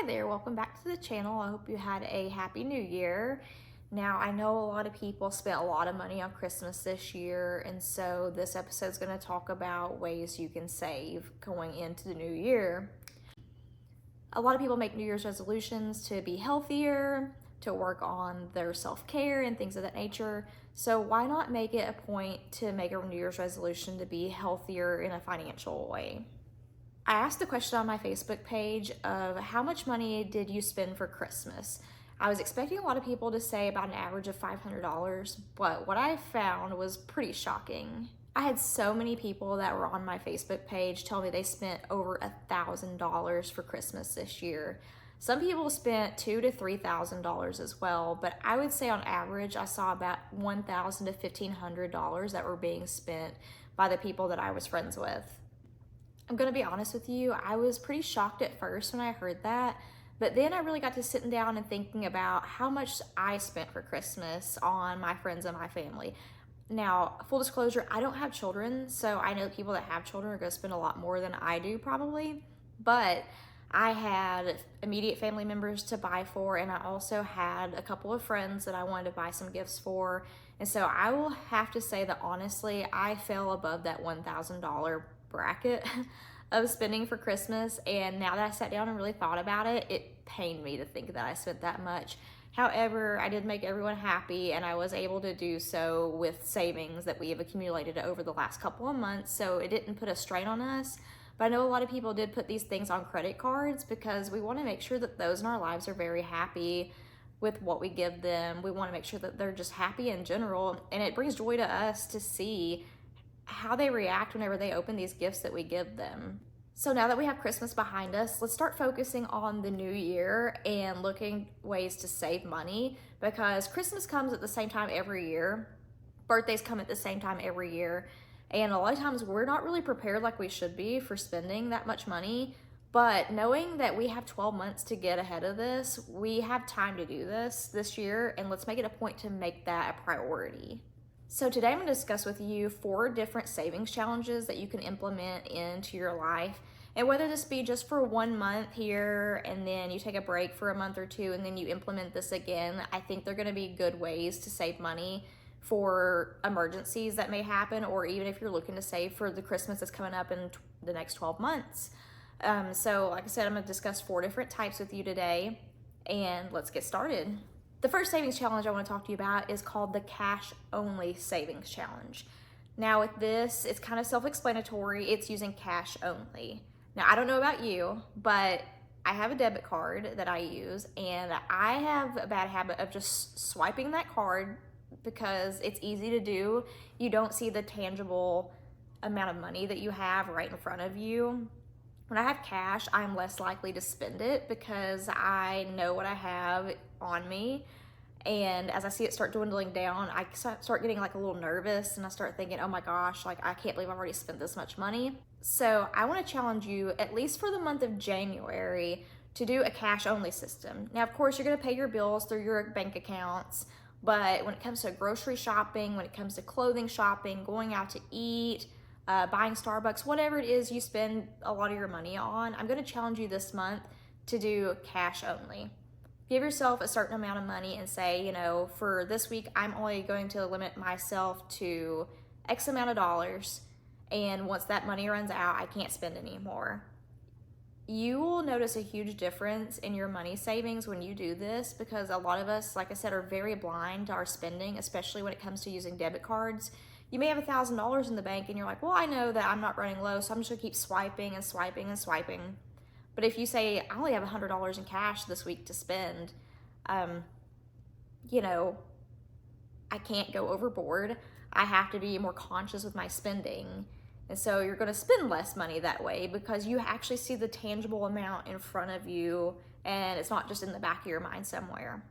there, welcome back to the channel. I hope you had a happy new year. Now, I know a lot of people spent a lot of money on Christmas this year, and so this episode is going to talk about ways you can save going into the new year. A lot of people make New Year's resolutions to be healthier, to work on their self-care and things of that nature. So why not make it a point to make a New Year's resolution to be healthier in a financial way? I asked the question on my Facebook page of how much money did you spend for Christmas? I was expecting a lot of people to say about an average of $500, but what I found was pretty shocking. I had so many people that were on my Facebook page tell me they spent over $1,000 for Christmas this year. Some people spent $2,000 to $3,000 as well, but I would say on average I saw about $1,000 to $1,500 that were being spent by the people that I was friends with. I'm gonna be honest with you, I was pretty shocked at first when I heard that, but then I really got to sitting down and thinking about how much I spent for Christmas on my friends and my family. Now, full disclosure, I don't have children, so I know people that have children are gonna spend a lot more than I do probably, but I had immediate family members to buy for, and I also had a couple of friends that I wanted to buy some gifts for, and so I will have to say that honestly, I fell above that $1,000 bracket of spending for Christmas, and now that I sat down and really thought about it, it pained me to think that I spent that much. However, I did make everyone happy, and I was able to do so with savings that we have accumulated over the last couple of months, so it didn't put a strain on us. But I know a lot of people did put these things on credit cards because we want to make sure that those in our lives are very happy with what we give them. We want to make sure that they're just happy in general, and it brings joy to us to see how they react whenever they open these gifts that we give them. So now that we have Christmas behind us, let's start focusing on the new year and looking ways to save money, because Christmas comes at the same time every year. Birthdays come at the same time every year. And a lot of times we're not really prepared like we should be for spending that much money. But knowing that we have 12 months to get ahead of this, we have time to do this year, and let's make it a point to make that a priority. So today I'm going to discuss with you 4 different savings challenges that you can implement into your life. And whether this be just for 1 month here and then you take a break for a month or 2 and then you implement this again, I think they're going to be good ways to save money for emergencies that may happen, or even if you're looking to save for the Christmas that's coming up in the next 12 months. So like I said, I'm going to discuss 4 different types with you today, and let's get started. The first savings challenge I want to talk to you about is called the cash only savings challenge. Now with this, it's kind of self-explanatory. It's using cash only. Now I don't know about you, but I have a debit card that I use, and I have a bad habit of just swiping that card because it's easy to do. You don't see the tangible amount of money that you have right in front of you. When I have cash, I'm less likely to spend it because I know what I have on me. And as I see it start dwindling down, I start getting like a little nervous, and I start thinking, oh my gosh, like I can't believe I've already spent this much money. So I want to challenge you, at least for the month of January, to do a cash only system. Now, of course, you're going to pay your bills through your bank accounts, but when it comes to grocery shopping, when it comes to clothing shopping, going out to eat, buying Starbucks, whatever it is you spend a lot of your money on, I'm going to challenge you this month to do cash only. Give yourself a certain amount of money and say, you know, for this week, I'm only going to limit myself to X amount of dollars. And once that money runs out, I can't spend anymore. You will notice a huge difference in your money savings when you do this, because a lot of us, like I said, are very blind to our spending, especially when it comes to using debit cards. You may have $1,000 in the bank and you're like, well, I know that I'm not running low, so I'm just gonna keep swiping and swiping and swiping. But if you say, I only have $100 in cash this week to spend, you know, I can't go overboard. I have to be more conscious with my spending. And so you're gonna spend less money that way because you actually see the tangible amount in front of you, and it's not just in the back of your mind somewhere.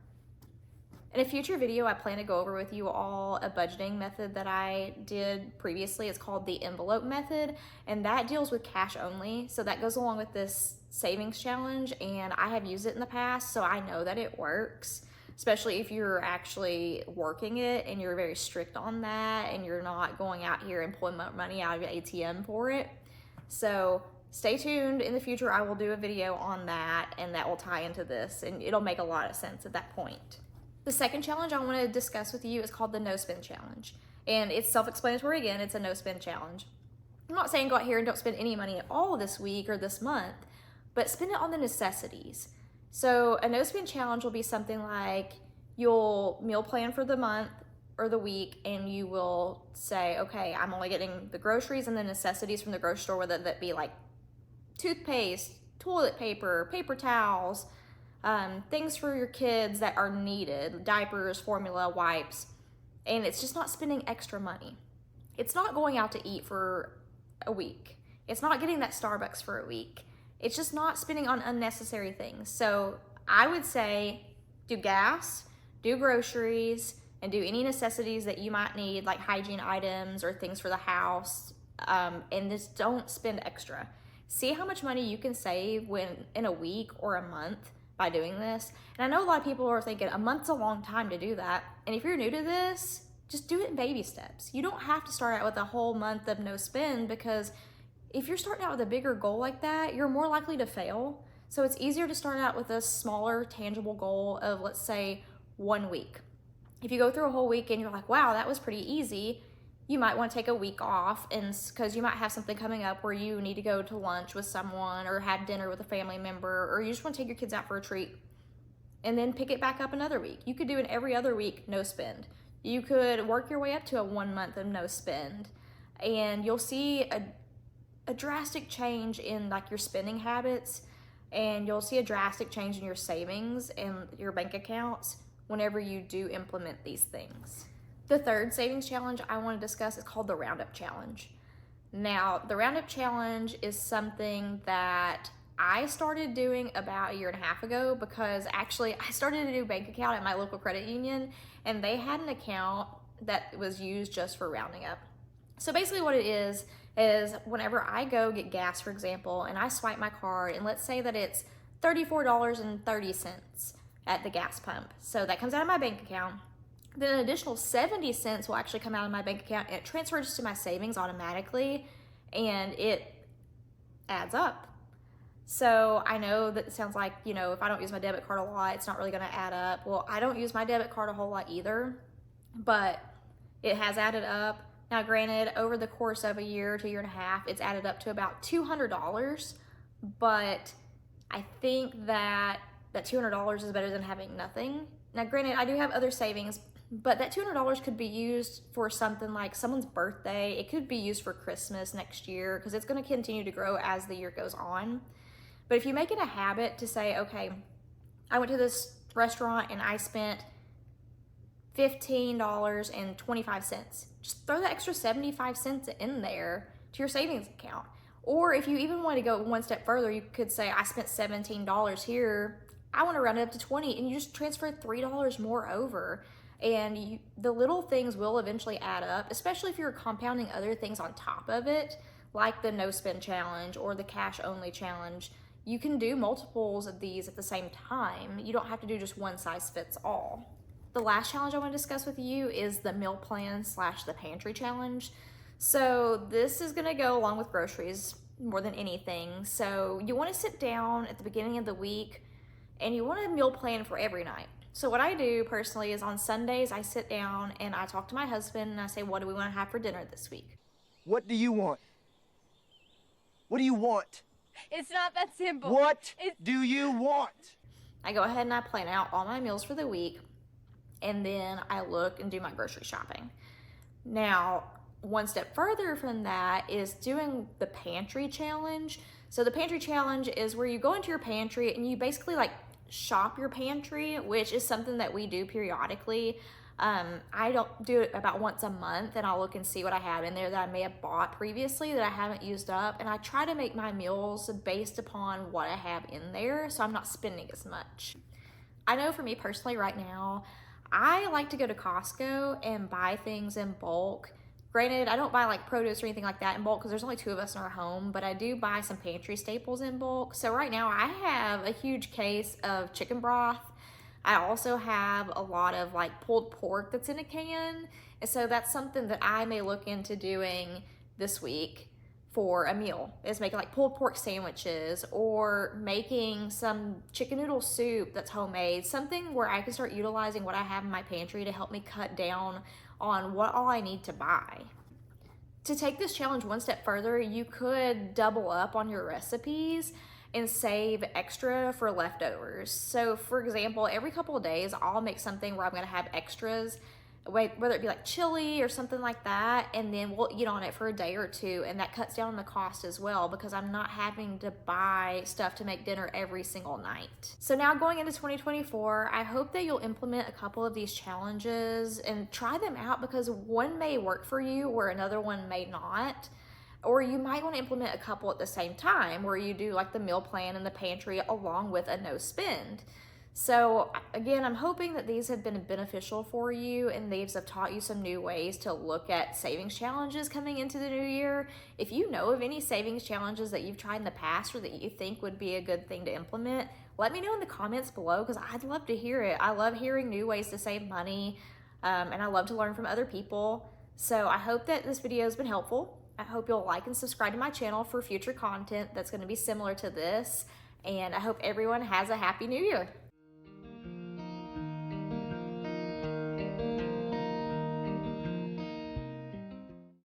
In a future video, I plan to go over with you all a budgeting method that I did previously. It's called the envelope method, and that deals with cash only. So that goes along with this savings challenge, and I have used it in the past, so I know that it works, especially if you're actually working it and you're very strict on that and you're not going out here and pulling money out of your ATM for it. So stay tuned. In the future, I will do a video on that, and that will tie into this, and it'll make a lot of sense at that point. The second challenge I want to discuss with you is called the no spend challenge. And it's self-explanatory again, it's a no spend challenge. I'm not saying go out here and don't spend any money at all this week or this month, but spend it on the necessities. So a no spend challenge will be something like you'll meal plan for the month or the week, and you will say, okay, I'm only getting the groceries and the necessities from the grocery store, whether that be like toothpaste, toilet paper, paper towels, things for your kids that are needed, diapers, formula, wipes, and it's just not spending extra money. It's not going out to eat for a week. It's not getting that Starbucks for a week. It's just not spending on unnecessary things. So I would say do gas, do groceries, and do any necessities that you might need, like hygiene items or things for the house, and just don't spend extra. See how much money you can save in a week or a month by doing this. And I know a lot of people are thinking a month's a long time to do that. And if you're new to this, just do it in baby steps. You don't have to start out with a whole month of no spend, because if you're starting out with a bigger goal like that, you're more likely to fail. So it's easier to start out with a smaller, tangible goal of, let's say, 1 week. If you go through a whole week and you're like, wow, that was pretty easy, you might want to take a week off, and because you might have something coming up where you need to go to lunch with someone or have dinner with a family member, or you just want to take your kids out for a treat, and then pick it back up another week. You could do an every other week no spend. You could work your way up to a 1 month of no spend, and you'll see a drastic change in like your spending habits, and you'll see a drastic change in your savings and your bank accounts whenever you do implement these things. The third savings challenge I want to discuss is called the Roundup Challenge. Now, the Roundup Challenge is something that I started doing about 1.5 years ago, because actually I started a new bank account at my local credit union, and they had an account that was used just for rounding up. So basically what it is whenever I go get gas, for example, and I swipe my card, and let's say that it's $34.30 at the gas pump. So that comes out of my bank account. Then an additional 70 cents will actually come out of my bank account, and it transfers to my savings automatically, and it adds up. So I know that it sounds like, if I don't use my debit card a lot, it's not really gonna add up. Well, I don't use my debit card a whole lot either, but it has added up. Now granted, over the course of 1 year to 1.5 years, it's added up to about $200, but I think that $200 is better than having nothing. Now granted, I do have other savings, but that $200 could be used for something like someone's birthday. It could be used for Christmas next year, because it's going to continue to grow as the year goes on. But if you make it a habit to say, okay, I went to this restaurant and I spent $15.25, just throw the extra 75 cents in there to your savings account. Or if you even want to go one step further, you could say, I spent $17 here, I want to round it up to 20, and you just transfer $3 more over. And the little things will eventually add up, especially if you're compounding other things on top of it, like the no spend challenge or the cash only challenge. You can do multiples of these at the same time. You don't have to do just one size fits all. The last challenge I want to discuss with you is the meal plan / the pantry challenge. So this is going to go along with groceries more than anything. So you want to sit down at the beginning of the week, and you want a meal plan for every night. So what I do personally is on Sundays, I sit down and I talk to my husband and I say, what do we want to have for dinner this week? What do you want? What do you want? It's not that simple. What do you want? I go ahead and I plan out all my meals for the week, and then I look and do my grocery shopping. Now, one step further from that is doing the pantry challenge. So the pantry challenge is where you go into your pantry and you basically like shop your pantry, which is something that we do periodically. I don't do it about once a month, and I'll look and see what I have in there that I may have bought previously that I haven't used up, and I try to make my meals based upon what I have in there, so I'm not spending as much. I know for me personally right now, I like to go to Costco and buy things in bulk. Granted, I don't buy like produce or anything like that in bulk because there's only 2 of us in our home, but I do buy some pantry staples in bulk. So right now I have a huge case of chicken broth. I also have a lot of like pulled pork that's in a can. And so that's something that I may look into doing this week. for a meal. Is making like pulled pork sandwiches or making some chicken noodle soup that's homemade, something where I can start utilizing what I have in my pantry to help me cut down on what all I need to buy. To take this challenge one step further, you could double up on your recipes and save extra for leftovers. So for example, every couple of days, I'll make something where I'm gonna have extras, whether it be like chili or something like that, and then we'll eat on it for a day or two, and that cuts down on the cost as well because I'm not having to buy stuff to make dinner every single night. So now going into 2024, I hope that you'll implement a couple of these challenges and try them out, because one may work for you where another one may not. Or you might want to implement a couple at the same time where you do like the meal plan in the pantry along with a no spend. So again, I'm hoping that these have been beneficial for you and these have taught you some new ways to look at savings challenges coming into the new year. If you know of any savings challenges that you've tried in the past or that you think would be a good thing to implement, let me know in the comments below, because I'd love to hear it. I love hearing new ways to save money, and I love to learn from other people. So I hope that this video has been helpful. I hope you'll like and subscribe to my channel for future content that's going to be similar to this. And I hope everyone has a happy new year.